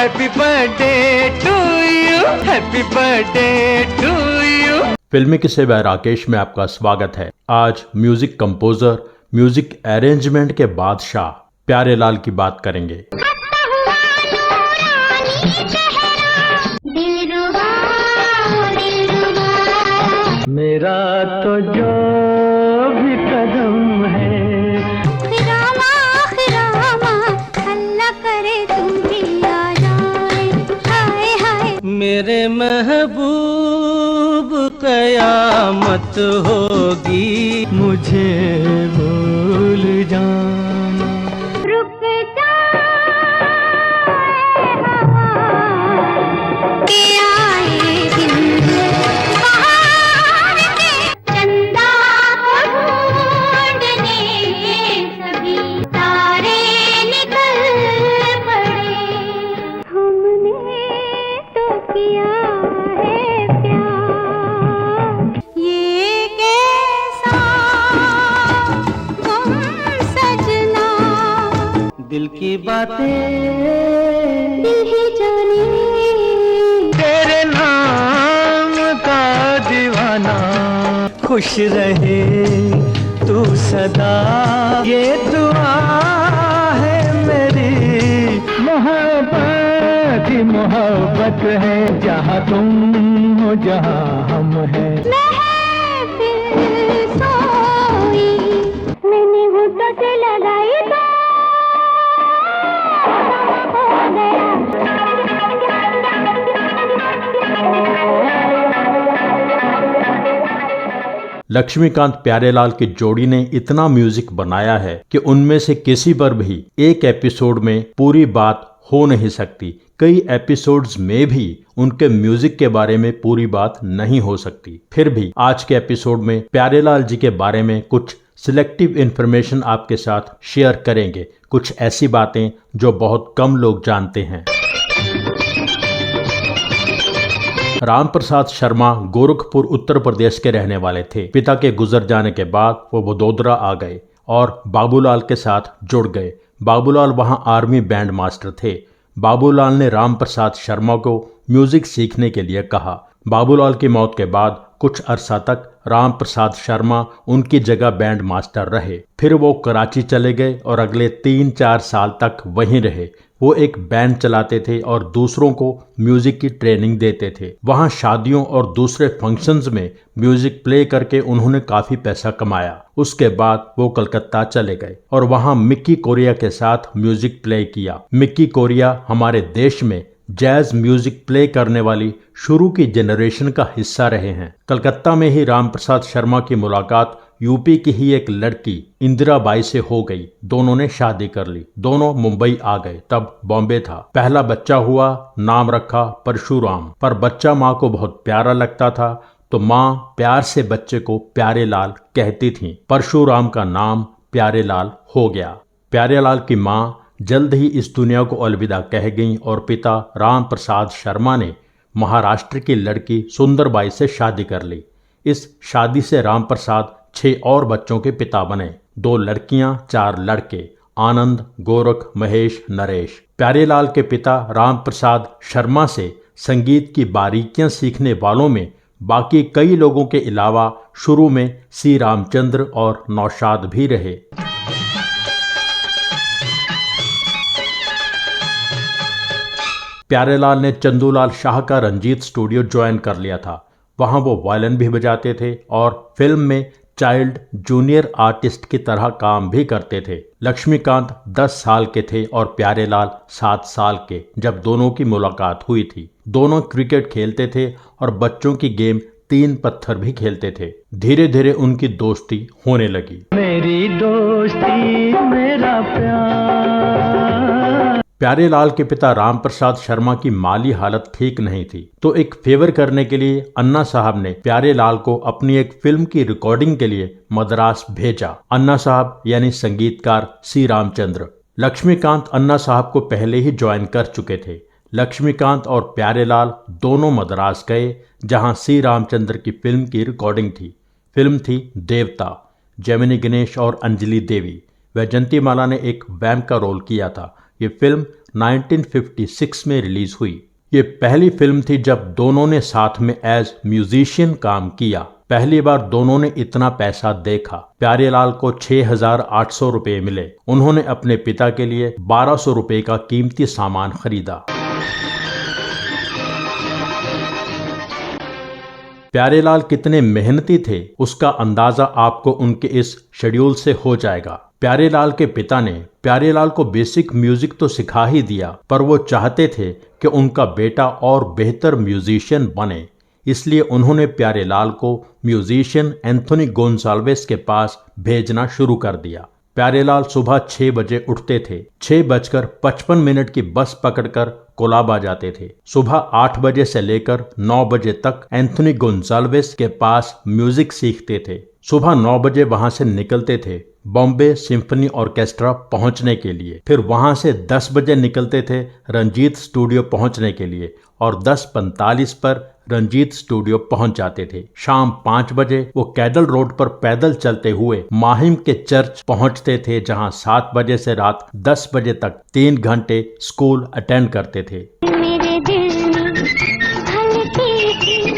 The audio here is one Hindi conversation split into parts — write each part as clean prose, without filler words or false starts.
Happy birthday to you, happy birthday to you. फिल्मी किस्से बाय राकेश में आपका स्वागत है। आज म्यूजिक कंपोजर, म्यूजिक अरेंजमेंट के बादशाह प्यारेलाल की बात करेंगे। मेरा तो जो भी कदम है खिरामा खिरामा अल्लाह करे तुम भी आ जाए, हाय हाय मेरे महबूब कयामत होगी मुझे भूल जाना। रुक जाए हवा के आए दिन बाहर के चंदा को ढूंढने सभी तारे निकल पड़े। हमने तो किया है प्यार, ये कैसा गुम सजना, दिल की बातें दिल ही जाने। तेरे नाम का दीवाना, खुश रहे तू सदा, ये दुआ है मेरी। मोहब्बत ही मोहब्बत है, जहाँ तुम हो जहाँ हम हैं। महफिल सोई, मैंने होठों से लगाई तो हो गया। लक्ष्मीकांत प्यारेलाल की जोड़ी ने इतना म्यूजिक बनाया है कि उनमें से किसी पर भी एक एपिसोड में पूरी बात हो नहीं सकती। कई एपिसोड्स में भी उनके म्यूजिक के बारे में पूरी बात नहीं हो सकती। फिर भी आज के एपिसोड में प्यारेलाल जी के बारे में कुछ सिलेक्टिव इंफॉर्मेशन आपके साथ शेयर करेंगे। कुछ ऐसी बातें जो बहुत कम लोग जानते हैं। राम प्रसाद शर्मा गोरखपुर उत्तर प्रदेश के रहने वाले थे। पिता के गुजर जाने के बाद वो वडोदरा आ गए और बाबूलाल के साथ जुड़ गए। बाबूलाल वहां आर्मी बैंड मास्टर थे। बाबूलाल ने राम प्रसाद शर्मा को म्यूजिक सीखने के लिए कहा। बाबूलाल की मौत के बाद कुछ अरसा तक राम प्रसाद शर्मा उनकी जगह बैंड मास्टर रहे। फिर वो कराची चले गए और अगले 3-4 साल तक वहीं रहे। वो एक बैंड चलाते थे और दूसरों को म्यूजिक की ट्रेनिंग देते थे। वहाँ शादियों और दूसरे फंक्शंस में म्यूजिक प्ले करके उन्होंने काफी पैसा कमाया। उसके बाद वो कलकत्ता चले गए और वहाँ मिक्की कोरिया के साथ म्यूजिक प्ले किया। मिक्की कोरिया हमारे देश में जैज म्यूजिक प्ले करने वाली शुरू की जनरेशन का हिस्सा रहे हैं। कलकत्ता में ही राम प्रसाद शर्मा की मुलाकात यूपी की ही एक लड़की इंदिरा बाई से हो गई। दोनों ने शादी कर ली। दोनों मुंबई आ गए। तब बॉम्बे था। पहला बच्चा हुआ, नाम रखा परशुराम। पर बच्चा माँ को बहुत प्यारा लगता था तो माँ प्यार से बच्चे को प्यारेलाल कहती थी। परशुराम का नाम प्यारेलाल हो गया। प्यारेलाल की माँ जल्द ही इस दुनिया को अलविदा कह गईं और पिता राम प्रसाद शर्मा ने महाराष्ट्र की लड़की सुंदरबाई से शादी कर ली। इस शादी से राम प्रसाद 6 और बच्चों के पिता बने। 2 लड़कियां, 4 लड़के, आनंद, गोरख, महेश, नरेश। प्यारेलाल के पिता राम प्रसाद शर्मा से संगीत की बारीकियां सीखने वालों में बाकी कई लोगों के अलावा शुरू में सी रामचंद्र और नौशाद भी रहे। प्यारेलाल ने चंदूलाल शाह का रंजीत स्टूडियो ज्वाइन कर लिया था। वहां वो वायलिन भी बजाते थे और फिल्म में चाइल्ड जूनियर आर्टिस्ट की तरह काम भी करते थे। लक्ष्मीकांत 10 साल के थे और प्यारेलाल 7 साल के जब दोनों की मुलाकात हुई थी। दोनों क्रिकेट खेलते थे और बच्चों की गेम 3 पत्थर भी खेलते थे। धीरे धीरे उनकी दोस्ती होने लगी। मेरी दोस्ती मेरा प्यार। प्यारेलाल के पिता राम प्रसाद शर्मा की माली हालत ठीक नहीं थी तो एक फेवर करने के लिए अन्ना साहब ने प्यारेलाल को अपनी एक फिल्म की रिकॉर्डिंग के लिए मद्रास भेजा। अन्ना साहब यानी संगीतकार सी रामचंद्र। लक्ष्मीकांत अन्ना साहब को पहले ही ज्वाइन कर चुके थे। लक्ष्मीकांत और प्यारेलाल दोनों मद्रास गए जहां सी रामचंद्र की फिल्म की रिकॉर्डिंग थी। फिल्म थी देवता। जेमिनी गणेश और अंजलि देवी। वैजंती माला ने एक वैम्प का रोल किया था। ये फिल्म 1956 में रिलीज हुई। ये पहली फिल्म थी जब दोनों ने साथ में एज म्यूजिशियन काम किया। पहली बार दोनों ने इतना पैसा देखा। प्यारेलाल को 6,800 रुपए मिले। उन्होंने अपने पिता के लिए 1,200 रुपए का कीमती सामान खरीदा। प्यारेलाल कितने मेहनती थे उसका अंदाजा आपको उनके इस शेड्यूल से हो जाएगा। प्यारेलाल के पिता ने प्यारेलाल को बेसिक म्यूजिक तो सिखा ही दिया, पर वो चाहते थे कि उनका बेटा और बेहतर म्यूजिशियन बने। इसलिए उन्होंने प्यारेलाल को म्यूजिशियन एंथोनी गोंसाल्वेस के पास भेजना शुरू कर दिया। प्यारेलाल सुबह 6 बजे उठते थे। 6:55 की बस पकड़कर कोलाबा जाते थे। सुबह 8 बजे से लेकर 9 बजे तक एंथोनी गोंसाल्वेस के पास म्यूजिक सीखते थे। सुबह 9 बजे वहां से निकलते थे बॉम्बे सिम्फनी ऑर्केस्ट्रा पहुंचने के लिए। फिर वहां से 10 बजे निकलते थे रंजीत स्टूडियो पहुंचने के लिए और 10:45 पर रंजीत स्टूडियो पहुंच जाते थे। शाम 5 बजे वो कैडल रोड पर पैदल चलते हुए माहिम के चर्च पहुंचते थे, जहां 7 बजे से रात 10 बजे तक 3 घंटे स्कूल अटेंड करते थे। मेरे दिल में हल्की सी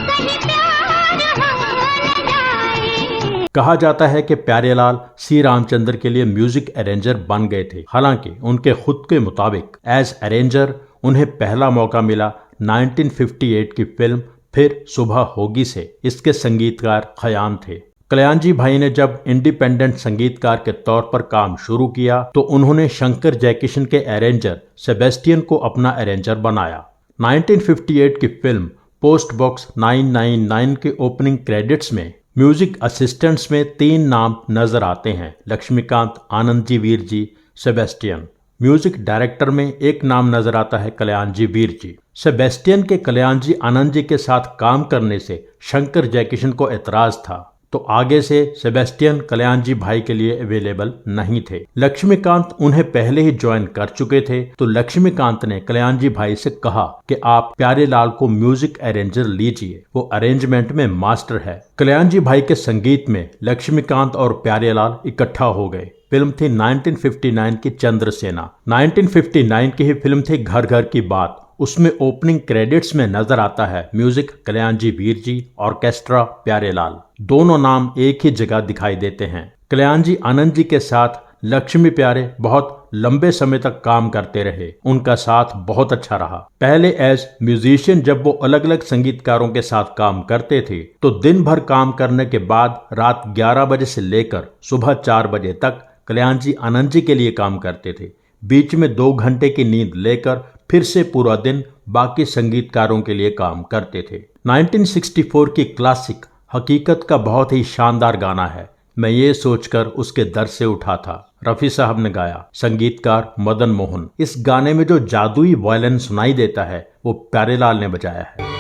कहीं प्यार हो जाए। कहा जाता है कि प्यारेलाल सी रामचंद्र के लिए म्यूजिक अरेंजर बन गए थे। हालांकि उनके खुद के मुताबिक एज अरेंजर उन्हें पहला मौका मिला 1958 की फिल्म फिर सुबह होगी से। इसके संगीतकार खयाम थे। कल्याणजी भाई ने जब इंडिपेंडेंट संगीतकार के तौर पर काम शुरू किया तो उन्होंने शंकर जयकिशन के अरेंजर सेबेस्टियन को अपना अरेंजर बनाया। 1958 की फिल्म पोस्ट बॉक्स 999 के ओपनिंग क्रेडिट्स में म्यूजिक असिस्टेंट्स में 3 नाम नजर आते हैं, Laxmikant, Anand ji Veer ji, Sebastian. Music director में एक नाम नजर आता है कल्याणजी वीर जी। सेबेस्टियन के कल्याणजी आनंद जी के साथ काम करने से शंकर जयकिशन को एतराज था, तो आगे से सेबेस्टियन कल्याणजी भाई के लिए अवेलेबल नहीं थे। लक्ष्मीकांत उन्हें पहले ही ज्वाइन कर चुके थे, तो लक्ष्मीकांत ने कल्याणजी भाई से कहा कि आप प्यारेलाल को म्यूजिक अरेंजर लीजिए, वो अरेंजमेंट में मास्टर है। कल्याणजी भाई के संगीत में लक्ष्मीकांत और प्यारेलाल इकट्ठा हो गए। फिल्म थी 1959 की चंद्रसेना। 1959 की ही फिल्म थी घर घर की बात। उसमें ओपनिंग क्रेडिट्स में नजर आता है म्यूजिक कल्याणजी वीर जी, ऑर्केस्ट्रा प्यारेलाल। दोनों नाम एक ही जगह दिखाई देते हैं। कल्याणजी आनंद जी के साथ लक्ष्मी प्यारे बहुत लंबे समय तक काम करते रहे। उनका साथ बहुत अच्छा रहा। पहले एज म्यूजिशियन जब वो अलग अलग संगीतकारों के साथ काम करते थे तो दिन भर काम करने के बाद रात 11 बजे से लेकर सुबह 4 बजे तक कल्याणजी आनंद जी के लिए काम करते थे। बीच में 2 घंटे की नींद लेकर फिर से पूरा दिन बाकी संगीतकारों के लिए काम करते थे। 1964 की क्लासिक हकीकत का बहुत ही शानदार गाना है, मैं ये सोचकर उसके दर से उठा था, रफी साहब ने गाया, संगीतकार मदन मोहन। इस गाने में जो जादुई वायलिन सुनाई देता है वो प्यारेलाल ने बजाया है।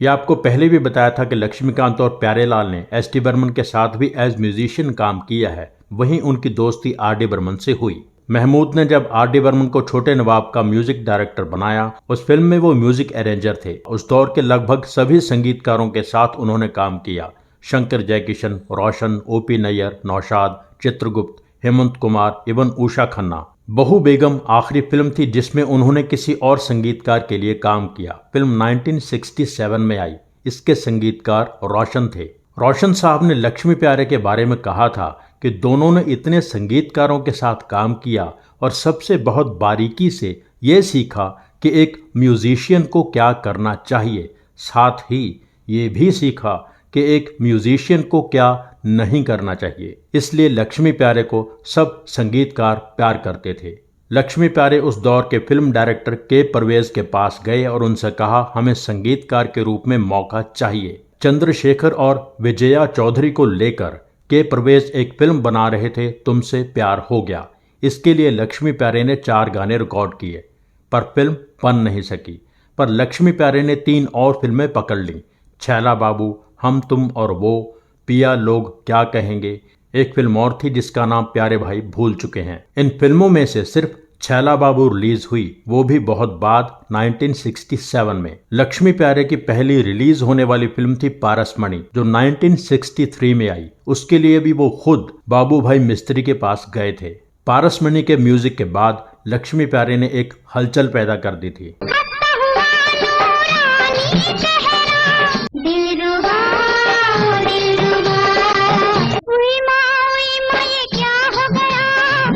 यह आपको पहले भी बताया था कि लक्ष्मीकांत और प्यारेलाल ने एस.डी. बर्मन के साथ भी एज म्यूजिशियन काम किया है। वहीं उनकी दोस्ती आर.डी. बर्मन से हुई। महमूद ने जब आर.डी. बर्मन को छोटे नवाब का म्यूजिक डायरेक्टर बनाया, उस फिल्म में वो म्यूजिक अरेंजर थे। उस दौर के लगभग सभी संगीतकारों के साथ उन्होंने काम किया। शंकर जयकिशन, रोशन, ओ.पी. नैयर, नौशाद, चित्रगुप्त, हेमंत कुमार एवं उषा खन्ना। बहू बेगम आखिरी फिल्म थी जिसमें उन्होंने किसी और संगीतकार के लिए काम किया। फिल्म 1967 में आई। इसके संगीतकार रोशन थे। रोशन साहब ने लक्ष्मी प्यारे के बारे में कहा था कि दोनों ने इतने संगीतकारों के साथ काम किया और सबसे बहुत बारीकी से ये सीखा कि एक म्यूजिशियन को क्या करना चाहिए, साथ ही ये भी सीखा कि एक म्यूजिशियन को क्या नहीं करना चाहिए। इसलिए लक्ष्मी प्यारे को सब संगीतकार प्यार करते थे। लक्ष्मी प्यारे उस दौर के फिल्म डायरेक्टर के परवेज के पास गए और उनसे कहा, हमें संगीतकार के रूप में मौका चाहिए। चंद्रशेखर और विजया चौधरी को लेकर के परवेज एक फिल्म बना रहे थे, तुमसे प्यार हो गया। इसके लिए लक्ष्मी प्यारे ने 4 गाने रिकॉर्ड किए, पर फिल्म बन नहीं सकी। पर लक्ष्मी प्यारे ने 3 और फिल्में पकड़ लीं, छैला बाबू, हम तुम और वो, पिया लोग क्या कहेंगे। एक फिल्म और थी जिसका नाम प्यारे भाई भूल चुके हैं। इन फिल्मों में से सिर्फ छैला बाबू रिलीज हुई वो भी बहुत बाद 1967 में। लक्ष्मी प्यारे की पहली रिलीज होने वाली फिल्म थी पारसमणि, जो 1963 में आई। उसके लिए भी वो खुद बाबू भाई मिस्त्री के पास गए थे। पारसमणि के म्यूजिक के बाद लक्ष्मी प्यारे ने एक हलचल पैदा कर दी थी।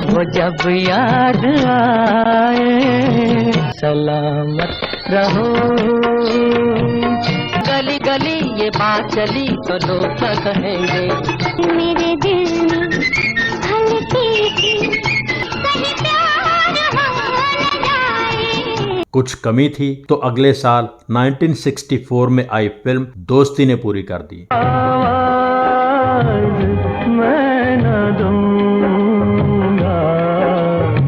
वो जब याद आए सलामत रहो। गली गली ये बात चली तो लोग क्या कहेंगे। मेरे दिल में हल्की सी कहीं प्यार हो न जाए। कुछ कमी थी तो अगले साल 1964 में आई फिल्म दोस्ती ने पूरी कर दी। मैं न दूंगा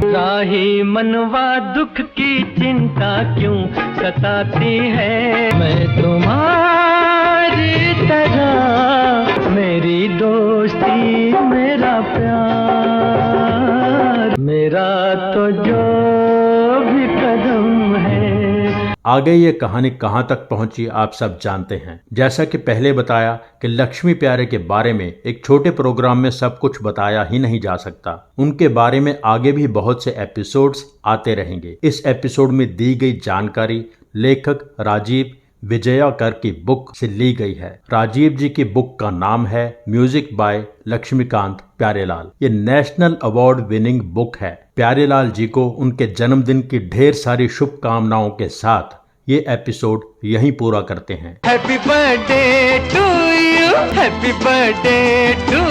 राही मनवा दुख की चिंता क्यों सताती है। मैं तुम्हारी तरह मेरी दोस्ती मेरा प्यार मेरा तो जो भी कदम है। आगे ये कहानी कहां तक पहुंची आप सब जानते हैं। जैसा कि पहले बताया कि लक्ष्मी प्यारे के बारे में एक छोटे प्रोग्राम में सब कुछ बताया ही नहीं जा सकता। उनके बारे में आगे भी बहुत से एपिसोड्स आते रहेंगे। इस एपिसोड में दी गई जानकारी लेखक राजीव विजयाकर की बुक से ली गई है। राजीव जी की बुक का नाम है म्यूजिक बाय लक्ष्मीकांत प्यारेलाल। ये नेशनल अवार्ड विनिंग बुक है। प्यारेलाल जी को उनके जन्मदिन की ढेर सारी शुभकामनाओं के साथ ये एपिसोड यहीं पूरा करते हैं। Happy birthday to you, happy birthday to